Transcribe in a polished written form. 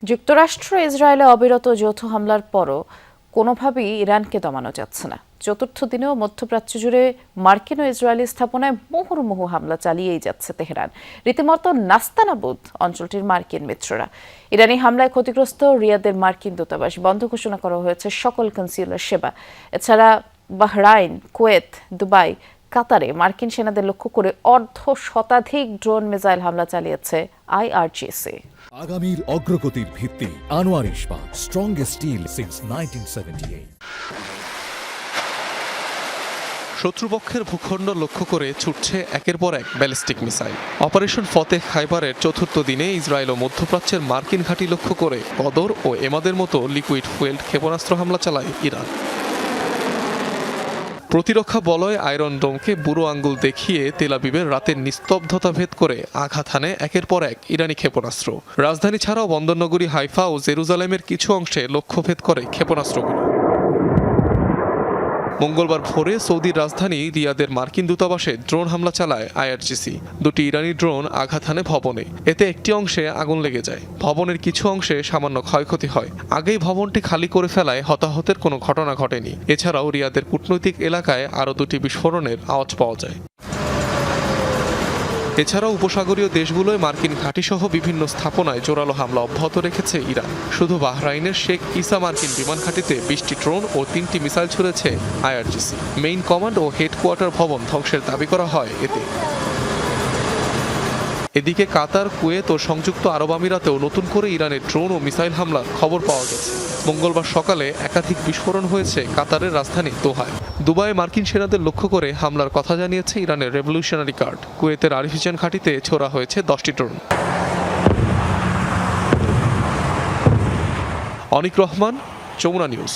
যুক্তরাষ্ট্র ইসরায়েলে অবিরত যৌথ হামলার পরও কোনোভাবেই ইরানকে দমানো যাচ্ছে না। চতুর্থ দিনেও মধ্যপ্রাচ্য জুড়ে মার্কিন ও ইসরায়েলি স্থাপনায় মুহুর্মুহু হামলা চালিয়েই যাচ্ছে তেহরান। রীতিমতো নাস্তানাবুদ অঞ্চলটির মার্কিন মিত্ররা। ইরানি হামলায় ক্ষতিগ্রস্ত রিয়াদের মার্কিন দূতাবাস বন্ধ ঘোষণা করা হয়েছে সকল কনসিউলার সেবা। এছাড়া বাহরাইন, কুয়েত, দুবাই, কাতারে মার্কিন সেনাদের লক্ষ্য করে অর্ধশতাধিক ড্রোন মিসাইল হামলা চালিয়েছে আইআরজিসি। আগামীর অগ্রগতির ভিত্তি আনোয়ার ইস্পাত, স্ট্রংগেস্ট স্টিল সিন্স 1978। শত্রুপক্ষের ভূখণ্ড লক্ষ্য করে ছুটছে একের পর এক ব্যালিস্টিক মিসাইল। অপারেশন ফতেহ খাইবারের চতুর্থ দিনে ইসরায়েল ও মধ্যপ্রাচ্যের মার্কিন ঘাঁটি লক্ষ্য করে কদর ও এমাদের মতো লিকুইড ফুয়েলড ক্ষেপণাস্ত্র হামলা চালায় ইরান। প্রতিরক্ষা বলয় আয়রন ডোমকে বুড়ো আঙ্গুল দেখিয়ে তেল আবিবের রাতের নিস্তব্ধতা ভেদ করে আঘাত হানে একের পর এক ইরানি ক্ষেপণাস্ত্র। রাজধানী ছাড়াও বন্দরনগরী হাইফা ও জেরুজালেমের কিছু অংশে লক্ষ্যভেদ করে ক্ষেপণাস্ত্রগুলো। মঙ্গলবার ভোরে সৌদির রাজধানী রিয়াদের মার্কিন দূতাবাসে ড্রোন হামলা চালায় আইআরজিসি। দুটি ইরানি ড্রোন আঘাত হানে ভবনে। এতে একটি অংশে আগুন লেগে যায়। ভবনের কিছু অংশে সামান্য ক্ষয়ক্ষতি হয়। আগেই ভবনটি খালি করে ফেলায় হতাহতের কোনো ঘটনা ঘটেনি। এছাড়াও রিয়াদের কূটনৈতিক এলাকায় আরও দুটি বিস্ফোরণের আওয়াজ পাওয়া যায়। এছাড়াও উপসাগরীয় দেশগুলোয় মার্কিন ঘাঁটিসহ বিভিন্ন স্থাপনায় জোরালো হামলা অব্যাহত রেখেছে ইরান। শুধু বাহরাইনের শেখ ইসা মার্কিন বিমান ঘাঁটিতে 20টি ড্রোন ও 3টি মিসাইল ছুড়েছে আইআরজিসি। মেইন কমান্ড ও হেডকোয়ার্টার ভবন ধ্বংসের দাবি করা হয় এতে। এদিকে কাতার, কুয়েত ও সংযুক্ত আরব আমিরাতেও নতুন করে ইরানের ড্রোন ও মিসাইল হামলার খবর পাওয়া গেছে। মঙ্গলবার সকালে একাধিক বিস্ফোরণ হয়েছে কাতারের রাজধানী দোহায়। দুবাইয়ে মার্কিন সেনাদের লক্ষ্য করে হামলার কথা জানিয়েছে ইরানের রেভলিউশনারি গার্ড। কুয়েতের আরিফিজান ঘাঁটিতে ছোড়া হয়েছে 10টি ড্রোন। অনিক রহমান, যমুনা নিউজ।